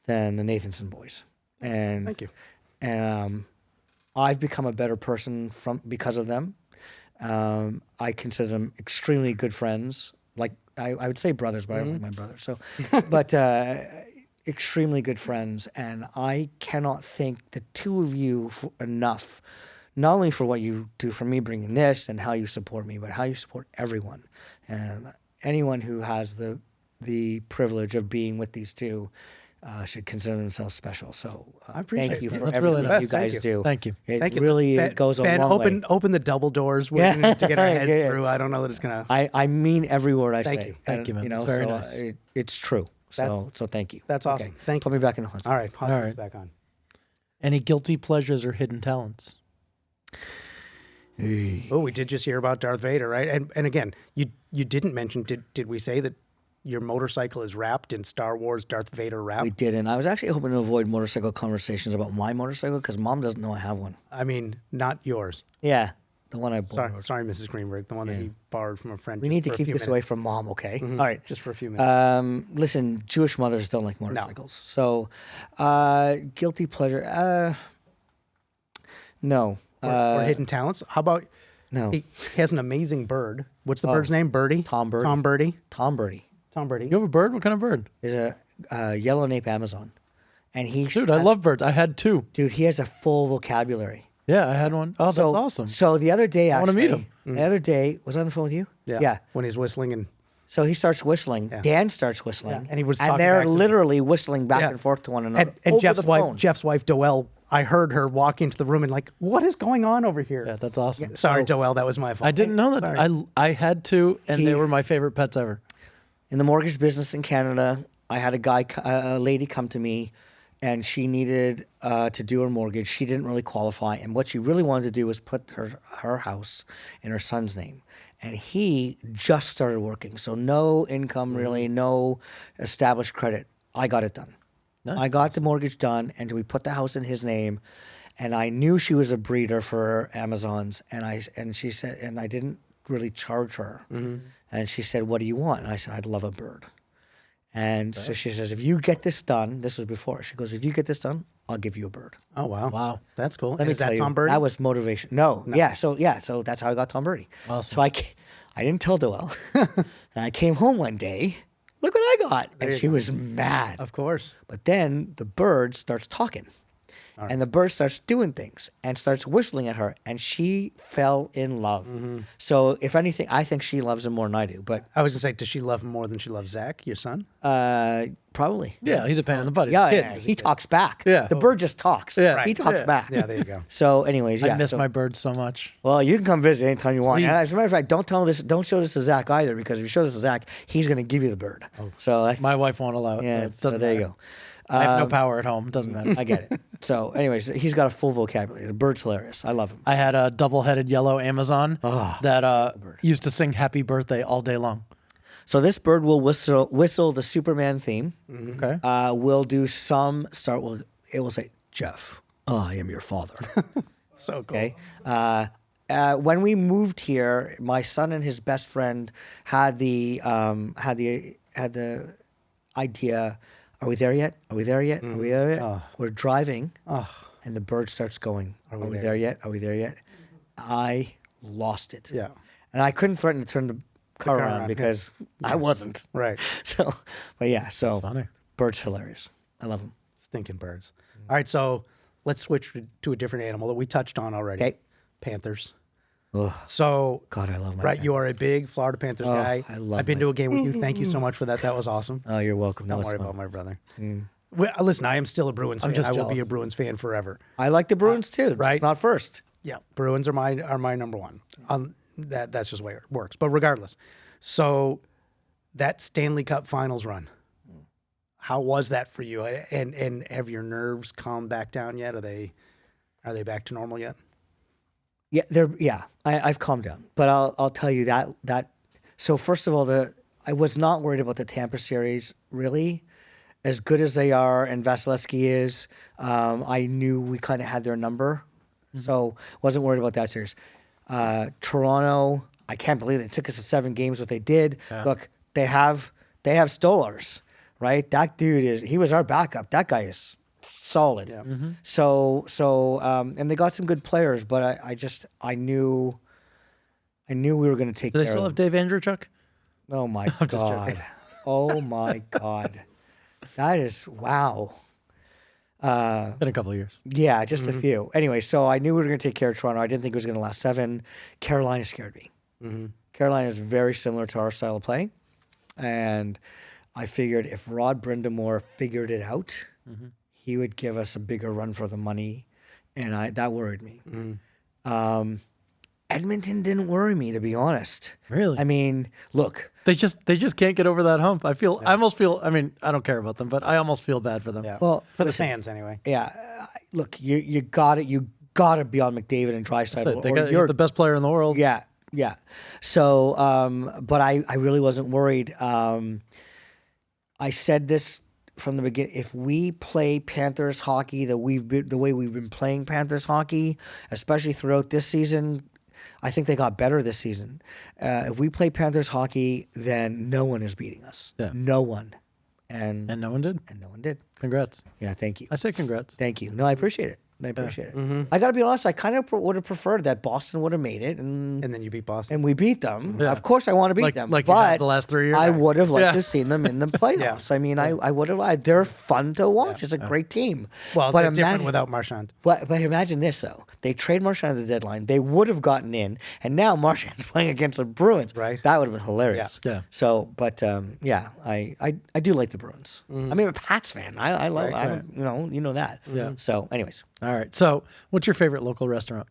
B: than the Nathanson boys. And
A: Thank you.
B: And I've become a better person because of them. I consider them extremely good friends. Like I would say brothers, but I don't like my brothers. So, but extremely good friends, and I cannot thank the two of you enough. Not only for what you do for me, bringing this, and how you support me, but how you support everyone, and anyone who has the privilege of being with these two. should consider themselves special. So
A: I appreciate
B: thank you
A: that.
B: for
C: That's really
B: everything
C: nice.
B: you guys
A: Thank you.
B: do.
C: Thank you.
B: It
A: Thank you.
B: really
A: Ben,
B: goes a
A: Ben,
B: long way.
A: open the double doors. We're gonna need to get our heads
B: Yeah.
A: through. I don't know that it's gonna.
B: I mean every word I
A: Thank
B: say.
A: you.
C: Thank you, man.
B: You know,
C: It's very
B: so,
C: nice.
B: it's true. So thank you.
A: That's awesome. Thank
B: Put
A: you.
B: me back in the hot seat.
A: All right, hot
C: All
A: seat's
C: right.
A: back on.
C: Any guilty pleasures or hidden talents?
A: Oh, we did just hear about Darth Vader, right? And again, you didn't mention. Did we say that your motorcycle is wrapped in Star Wars Darth Vader wrap?
B: We didn't. I was actually hoping to avoid motorcycle conversations about my motorcycle because Mom doesn't know I have one.
A: I mean, not yours.
B: Yeah, the one I borrowed.
A: Sorry, Mrs. Greenberg, the one that he borrowed from a friend.
B: We
A: just
B: need to
A: for a
B: keep
A: few
B: this
A: minutes.
B: away from Mom, okay? All right.
A: Just for a few minutes.
B: Listen, Jewish mothers don't like motorcycles. So, guilty pleasure. No.
A: Or hidden talents. How about?
B: No.
A: He has an amazing bird. What's the bird's name? Birdie.
B: Tom Birdie.
A: Tom Birdie.
B: Tom Birdie
A: Tom Birdie.
C: You have a bird? What kind of bird?
B: is a yellow nape Amazon. And
C: Dude, I love birds. I had two.
B: Dude, he has a full vocabulary.
C: Yeah, I had one. Oh, that's awesome.
B: So the other day,
C: wanna
B: actually,
C: meet him.
B: the other day, was I on the phone with you? Yeah.
A: When he's whistling and
B: So he starts whistling. Dan starts whistling.
A: Yeah, and he was
B: and
A: talking
B: they're
A: back to me.
B: literally whistling back
A: Yeah.
B: and forth to one another.
A: and
B: over
A: Jeff's
B: the
A: wife,
B: phone.
A: Doelle. I heard her walk into the room and like, what is going on over here?
C: Yeah, that's awesome.
A: Sorry, Doelle, that was my fault.
C: I didn't know that.
A: Sorry.
C: I had two, and they
B: He-
C: were my favorite pets ever.
B: In the mortgage business in Canada, I had a lady come to me, and she needed to do her mortgage. She didn't really qualify, and what she really wanted to do was put her house in her son's name. And he just started working, so no income really, no established credit. I got it done.
C: Nice.
B: I got the mortgage done, and we put the house in his name. And I knew she was a breeder for Amazons, and she said, and I didn't really charge her. And she said, "What do you want?" And I said, "I'd love a bird." And so she says, "If you get this done," this was before. She goes, "If you get this done, I'll give you a bird."
A: Oh wow,
C: Wow.
A: that's cool.
B: Let
A: And
B: me
A: is
B: tell
A: that
B: you,
A: Tom Birdie?
B: that was motivation. No, yeah, so that's how I got Tom Birdie.
C: Awesome.
B: So I didn't tell Doelle, and I came home one day. Look what I got, and she was mad.
A: Of course.
B: But then the bird starts talking. And the bird starts doing things and starts whistling at her, and she fell in love. So, if anything, I think she loves him more than I do. But
A: I was gonna say, does she love him more than she loves Zach, your son?
B: probably,
C: Yeah, he's a pain in the butt. He's
B: yeah,
C: a kid.
B: yeah, he talks back.
C: Yeah.
B: The bird just talks.
C: Yeah.
B: He talks back.
A: Yeah, there you go.
B: So, anyways, yeah.
C: I miss
B: so-
C: my birds so much.
B: Well, you can come visit anytime you want. And
C: Please.
B: as a matter of fact, don't show this to Zach either, because if you show this to Zach, he's going to give you the bird. So,
C: My wife won't allow it.
B: yeah,
C: It
B: so
C: doesn't
B: there you
C: matter.
B: go.
C: I have no power at home. It doesn't matter.
B: I get it. So, anyways, he's got a full vocabulary. The bird's hilarious. I love him.
C: I had a double-headed yellow Amazon that used to sing "Happy Birthday" all day long.
B: So this bird will whistle the Superman theme.
C: Okay.
B: We'll do some start. It will say, "Jeff, I am your father."
A: So cool.
B: Okay. When we moved here, my son and his best friend had the idea. Are we there yet? Are we there yet? Are we there yet? We're driving, and the bird starts going. Are we there yet? Are we there yet? I lost it.
A: Yeah.
B: And I couldn't threaten to turn the car around
A: around,
B: because I wasn't.
A: Right.
B: So, but yeah, so
C: funny.
B: bird's hilarious. I love him.
A: Stinking birds. All right, so let's switch to a different animal that we touched on already.
B: Okay.
A: Panthers.
B: Ugh.
A: So,
B: God, I love my
A: right, you are a big Florida Panthers guy.
B: I love
A: I've been to a game with you. Thank you so much for that. That was awesome.
B: Oh, you're welcome. That
A: Don't
B: was
A: worry
B: fun.
A: about my brother. Well, listen, I am still a Bruins fan.
C: just
A: I will be a
C: jealous.
A: Bruins fan forever.
B: I like the Bruins too.
A: right?
B: Just not first.
A: Yeah, Bruins are my number one. That's just the way it works. But regardless, so that Stanley Cup Finals run, how was that for you? And have your nerves calmed back down yet? Are they back to normal yet?
B: Yeah, I've calmed down, but I'll tell you that. So first of all, I was not worried about the Tampa series really, as good as they are, and Vasilevsky is. I knew we kind of had their number, so wasn't worried about that series. Toronto, I can't believe they took us to 7 games. What they did, look, they have Stolars, right? That dude he was our backup. That guy is solid.
A: Yeah.
B: So, and they got some good players, but I knew we were going to take
C: Do they
B: care
C: still
B: of
C: have
B: them.
C: Dave Andrewchuk?
B: Oh my God. Oh my God. That is, wow.
C: Been a couple of years.
B: Yeah, just a few. Anyway, so I knew we were going to take care of Toronto. I didn't think it was going to last 7. Carolina scared me. Carolina is very similar to our style of play. And I figured if Rod Brindamore figured it out, he would give us a bigger run for the money, and that worried me. Edmonton didn't worry me, to be honest.
C: Really?
B: I mean, look,
C: They just can't get over that hump. I almost feel. I mean, I don't care about them, but I almost feel bad for them.
A: Yeah.
B: well,
A: For the
B: listen,
A: fans, anyway.
B: yeah, look, you got it. You got to be on McDavid and Draisaitl.
C: He's the best player in the world.
B: Yeah, yeah. So, but I really wasn't worried. I said this from the beginning. If we play Panthers hockey the way we've been playing Panthers hockey, especially throughout this season, I think they got better this season. If we play Panthers hockey, then no one is beating us.
C: Yeah.
B: No one. And
C: And no one did.
B: no one did.
C: Congrats.
B: Yeah, thank you.
C: I say congrats.
B: Thank you. No, I appreciate it. I appreciate it. I got to be honest. I kind of would have preferred that Boston would have made it, and
A: And then you beat Boston.
B: we beat them.
C: Yeah.
B: Of course, I want to beat them.
C: like you
B: but
C: have the last 3 years.
B: I would have liked
C: Yeah.
B: to have seen them in the playoffs. I mean, I would have. They're fun to watch. It's a great team.
A: Well,
B: but
A: they're different without Marchand.
B: But imagine this though. They trade Marchand at the deadline. They would have gotten in, and now Marchand's playing against the Bruins.
A: Right.
B: That would have been hilarious.
C: Yeah.
B: So, but yeah, I do like the Bruins. I mean, I'm a Pats fan. I love. I don't, you know that.
C: Yeah.
B: So, anyways,
C: All right. So, what's your favorite local restaurant?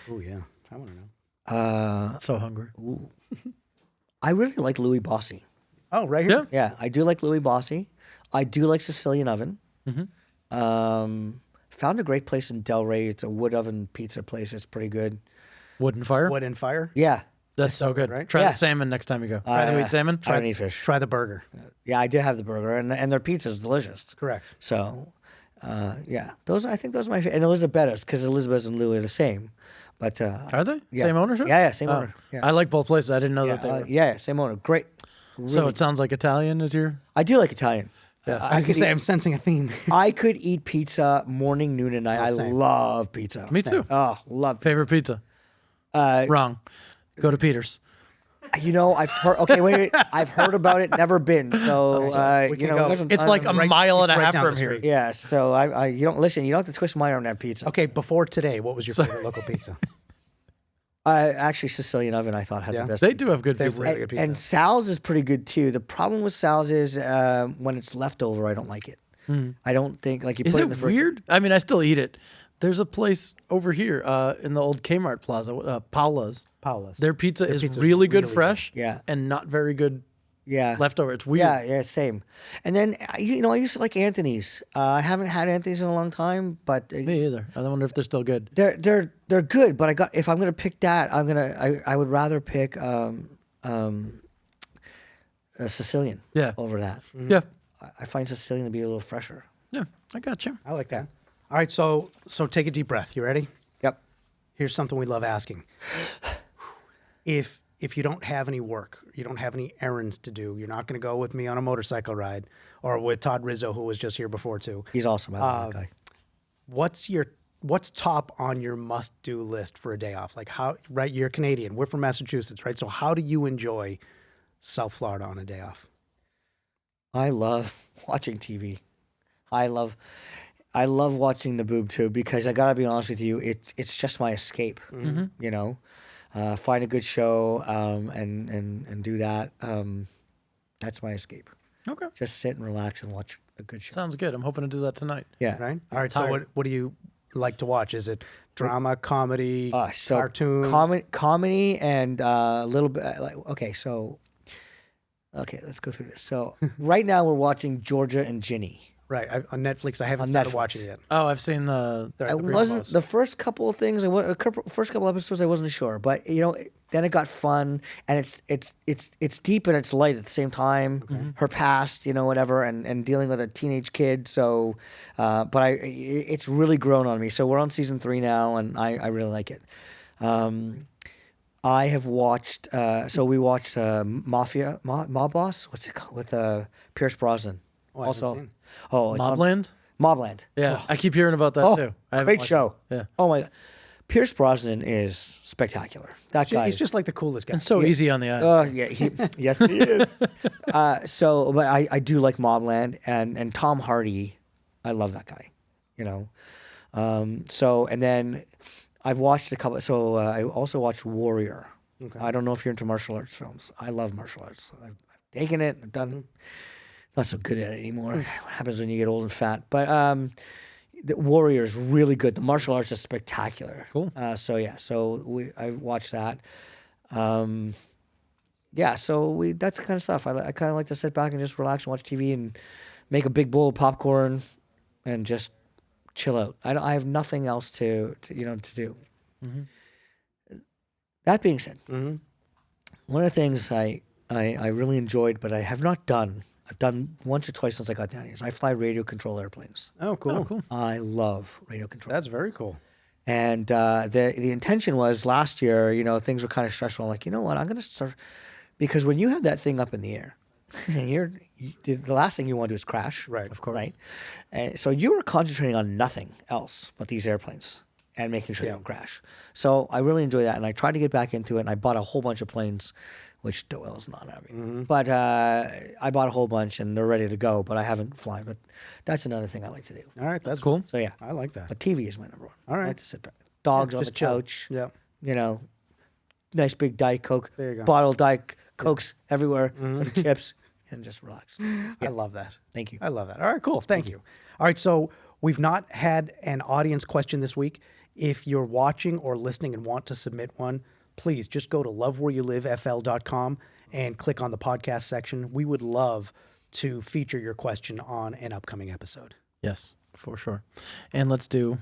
A: Oh, yeah. I want to know.
C: So hungry.
B: I really like Louis Bossy.
A: Oh, right here?
C: Yeah.
B: Yeah, I do like Louis Bossy. I do like Sicilian Oven. Found a great place in Delray. It's a wood oven pizza place. It's pretty good.
C: Wood and fire.
A: Wood and fire.
B: Yeah.
C: That's so good.
A: right?
C: Try
B: Yeah.
C: the salmon next time you go. Try the eat salmon.
B: I don't eat fish.
A: Try the burger.
B: Yeah, I did have the burger, and their pizza is delicious.
A: Correct.
B: So, yeah, I think those are my favorite. And Elizabeth's, because Elizabeth and Louis are the same. But
C: Are they
B: yeah.
C: same ownership?
B: Yeah, same
C: Oh.
B: owner. Yeah.
C: I like both places. I didn't know that they were.
B: Yeah, same owner. Great.
C: So
B: Really-
C: it sounds like Italian is your.
B: I do like Italian.
C: Yeah.
A: I was
B: I
A: going to
B: could
A: say,
B: eat,
A: I'm sensing a theme.
B: I could eat pizza morning, noon, and night. I
A: same.
B: love pizza.
C: Me too.
B: Oh, love.
C: Favorite pizza? Wrong. Go to Peter's.
B: I've heard. Okay, wait. I've heard about it. Never been. So,
A: we can go.
B: listen,
C: It's like a
A: right-
C: mile and
A: it's
C: a
A: right
C: half
A: down
C: from
A: the
C: here.
A: street.
B: Yeah. So you don't listen. You don't have to twist my arm to have pizza.
A: Okay, before today, what was your favorite local pizza?
B: Actually, Sicilian Oven I thought had
A: Yeah.
B: the best.
C: They do have good
A: They have
C: pizza.
A: really good pizza.
B: And Sal's is pretty good too. The problem with Sal's is when it's leftover, I don't like it. I don't think like you
C: Is
B: put it
C: it
B: in the fridge.
C: weird? I mean, I still eat it. There's a place over here in the old Kmart Plaza, Paula's.
A: Paula's.
C: Their pizza is
A: pizza's
C: really good
A: really
C: fresh,
B: Yeah.
C: and not very good
B: Yeah.
C: leftover. It's weird.
B: Yeah, same. And then I used to like Anthony's. I haven't had Anthony's in a long time, but
C: Me either. I wonder if they're still good.
B: they're good. But if I'm gonna pick that, I would rather pick a Sicilian.
C: Yeah.
B: Over that.
C: Yeah.
B: I find Sicilian to be a little fresher.
C: Yeah. I got you.
A: I like that. All right, so take a deep breath. You ready?
B: Yep.
A: Here's something we love asking. If you don't have any work, you don't have any errands to do, you're not going to go with me on a motorcycle ride or with Todd Rizzo, who was just here before too.
B: He's awesome. I love that guy.
A: What's top on your must-do list for a day off? Like how, right? You're Canadian. We're from Massachusetts, right? So how do you enjoy South Florida on a day off?
B: I love watching TV. I love watching the boob tube because I gotta be honest with you, it's just my escape. Find a good show and do that. That's my escape.
C: Okay.
B: Just sit and relax and watch a good show.
C: Sounds good. I'm hoping to do that tonight.
B: Yeah.
A: Right? All right. So
C: tired.
A: what do you like to watch? Is it drama, comedy,
B: So
A: cartoons?
B: comedy and a little bit okay, let's go through this. So right now we're watching Georgia and Ginny.
A: Right. On Netflix. I haven't
B: On
A: started
B: Netflix.
A: watching it yet.
C: Oh, I've seen the.
A: They're
B: I
A: at the
B: wasn't
A: previews.
B: the first couple of things. First couple episodes I wasn't sure, but then it got fun and it's deep and it's light at the same time. Her past, whatever, and dealing with a teenage kid. So, but it's really grown on me. So we're on season 3 now, and I really like it. I have watched. So we watched Mob Boss. What's it called with Pierce Brosnan?
A: Oh, I haven't seen.
B: Oh, it's on
C: Mobland?
B: Mobland.
C: Yeah. I keep hearing about that
B: Oh,
C: too. I haven't
B: great
C: watched
B: show.
C: it. Yeah.
B: Oh my God. Pierce Brosnan is spectacular. That guy.
A: He's just like the coolest guy.
C: And so easy on the eyes.
B: Yeah, yes, he is. But I do like Mobland and Tom Hardy. I love that guy. And then I've watched a couple. So I also watched Warrior.
A: Okay.
B: I don't know if you're into martial arts films. I love martial arts. taking it. I've done. Not so good at it anymore. What happens when you get old and fat? But the Warrior is really good. The martial arts is spectacular.
C: Cool.
B: So I watched that. That's the kind of stuff. I kind of like to sit back and just relax and watch TV and make a big bowl of popcorn and just chill out. I have nothing else to do. That being said, one of the things I really enjoyed, but I have not done. I've done once or twice since I got down here. Is I fly radio control airplanes.
A: Oh, cool.
C: Oh, cool.
B: I love radio control.
A: That's very cool.
B: And the intention was last year, things were kind of stressful. I'm like, you know what? I'm going to start, because when you have that thing up in the air, and the last thing you want to do is crash.
A: Right.
B: Of course. Right. And so you were concentrating on nothing else but these airplanes and making sure you don't crash. So I really enjoy that. And I tried to get back into it, and I bought a whole bunch of planes, which Doyle's not having. But I bought a whole bunch, and they're ready to go, but I haven't flown. But that's another thing I like to do.
A: All right, that's
C: cool.
B: So, yeah.
A: I like that.
B: But TV is my number one.
A: All right.
B: I like to sit back. Dogs on
A: just
B: the
A: chill.
B: couch.
A: Yeah.
B: Nice big Diet Coke.
A: There you go.
B: Bottle Diet Cokes everywhere. Some chips, and just relax.
A: I love that.
B: Thank you.
A: I love that. All right, cool. Thank you. All right, so we've not had an audience question this week. If you're watching or listening and want to submit one, please just go to lovewhereyouLiveFL.com and click on the podcast section. We would love to feature your question on an upcoming episode.
C: Yes, for sure. And let's do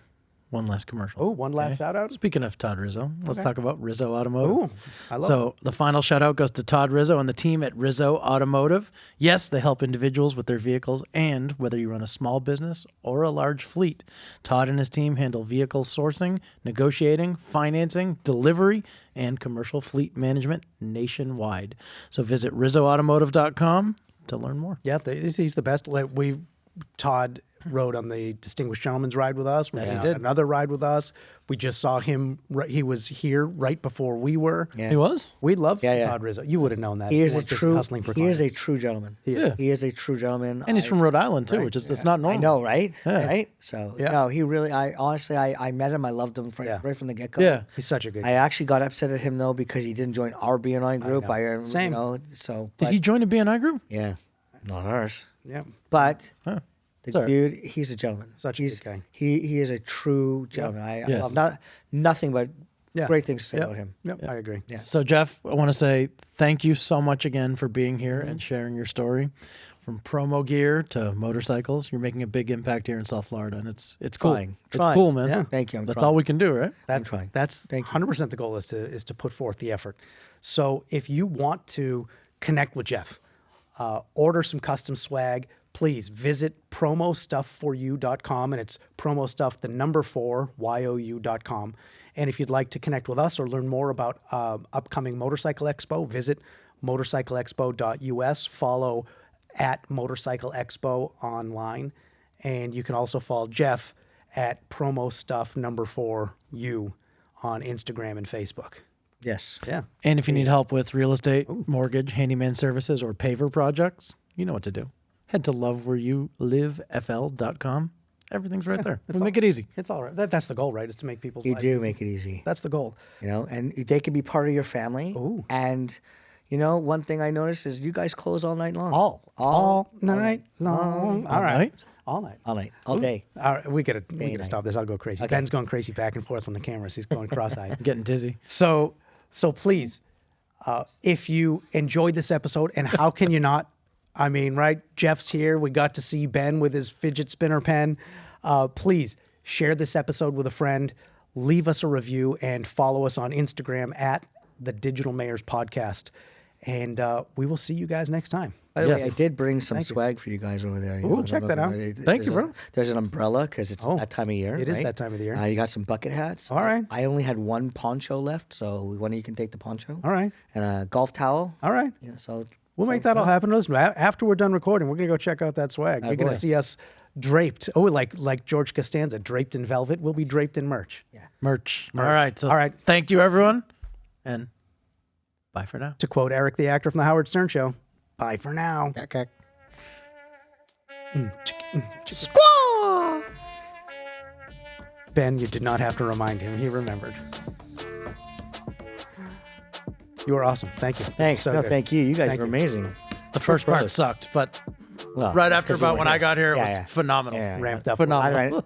C: one last commercial.
A: Oh, one last shout out.
C: Speaking of Todd Rizzo, let's talk about Rizzo Automotive.
A: Ooh, I love
C: So the final shout out goes to Todd Rizzo and the team at Rizzo Automotive. Yes, they help individuals with their vehicles, and whether you run a small business or a large fleet, Todd and his team handle vehicle sourcing, negotiating, financing, delivery, and commercial fleet management nationwide. So visit RizzoAutomotive.com to learn more.
A: Yeah, he's the best. Todd rode on the Distinguished Gentleman's Ride with us. We had another ride with us. We just saw him. He was here right before we were.
B: Yeah.
C: He was?
A: We love Todd Rizzo. You would have known that.
B: He is
A: You
B: a
A: weren't just
B: true.
A: hustling for
B: He is a
A: clients.
B: true gentleman.
A: He is.
B: He is a true gentleman.
C: And he's from Rhode Island, too, which is it's not normal.
B: I know, right? Right. So
A: Yeah.
B: no, he really. I met him. I loved him right from the get go.
C: Yeah.
A: He's such a good
B: I actually got upset at him though because he didn't join our BNI group.
A: know. Same.
B: So
C: Did he join a BNI group?
B: Yeah, not ours.
A: Yeah.
B: But
C: Huh.
B: the
C: Sorry.
B: dude, he's a gentleman.
A: Such a
B: he's,
A: good guy.
B: He is a true gentleman. I
C: Yes.
B: love nothing but
A: Yeah.
B: great things to say
A: Yep.
B: about him.
A: Yep. I agree.
B: Yeah.
C: So, Jeff, I want to say thank you so much again for being here and sharing your story. From promo gear to motorcycles, you're making a big impact here in South Florida, and it's cool.
B: Trying.
C: It's cool, man.
A: Yeah.
B: Thank you. I'm
C: That's
B: trying.
C: all we can do, right?
B: trying.
A: That's 100% the goal is to put forth the effort. So if you want to connect with Jeff, order some custom swag, please visit promostufforyou.com, and it's promostuff, the number 4, YOU.com. And if you'd like to connect with us or learn more about upcoming Motorcycle Expo, visit motorcycleexpo.us, follow at Motorcycle Expo online, and you can also follow Jeff at promostuff number 4 U on Instagram and Facebook.
B: Yes.
A: Yeah.
C: And if you need help with real estate, mortgage, handyman services, or paver projects, you know what to do. Head to lovewhereyouLiveFL.com. Everything's right there. We'll make it easy.
A: It's all right. That's the goal, right? Is to make people's
B: You
A: lives
B: do
A: easy.
B: make it easy.
A: That's the goal.
B: And they can be part of your family.
A: Ooh.
B: And one thing I noticed is you guys close all night long.
A: All night long. All right.
C: night?
A: All night.
B: All night. All day.
A: All right. We gotta
B: night.
A: stop this. I'll go crazy. Ben's going crazy back and forth on the cameras. He's going cross-eyed.
C: I'm getting dizzy.
A: So please, if you enjoyed this episode, and how can you not? I mean, right? Jeff's here. We got to see Ben with his fidget spinner pen. Please share this episode with a friend. Leave us a review and follow us on Instagram at the Digital Mayors Podcast. And we will see you guys next time.
B: By the
C: Yes.
B: way, I did bring some swag for you guys over there.
A: Ooh, check that out.
C: Thank you, bro.
B: There's an umbrella because it's that time of year.
A: It is
B: right?
A: that time of the year.
B: You got some bucket hats.
A: All right.
B: I only had one poncho left, so one of you can take the poncho.
A: All right.
B: And a golf towel.
A: All right.
B: So
A: We'll make that all happen. Listen, after we're done recording, we're going to go check out that swag. You're going to
B: boy.
A: see us draped. Oh, like George Costanza, draped in velvet. We'll be draped in merch.
B: Yeah.
C: Merch. All right. So
A: All right.
C: thank you, everyone. And bye for now.
A: To quote Eric, the actor from The Howard Stern Show, bye for now.
C: Squaw!
A: Ben, you did not have to remind him. He remembered. You were awesome. Thank you.
B: Thanks.
A: So
B: no,
A: good.
B: thank you. You guys
A: Thank
B: were
A: you.
B: amazing.
C: The first part
B: Brothers.
C: sucked, but
B: Well,
C: right after
B: 'cause you
C: about
B: weren't
C: when
B: here.
C: I got here, it
B: Yeah,
C: was
B: yeah.
C: phenomenal.
B: Yeah, yeah.
A: Ramped up.
C: Phenomenal.
B: All right.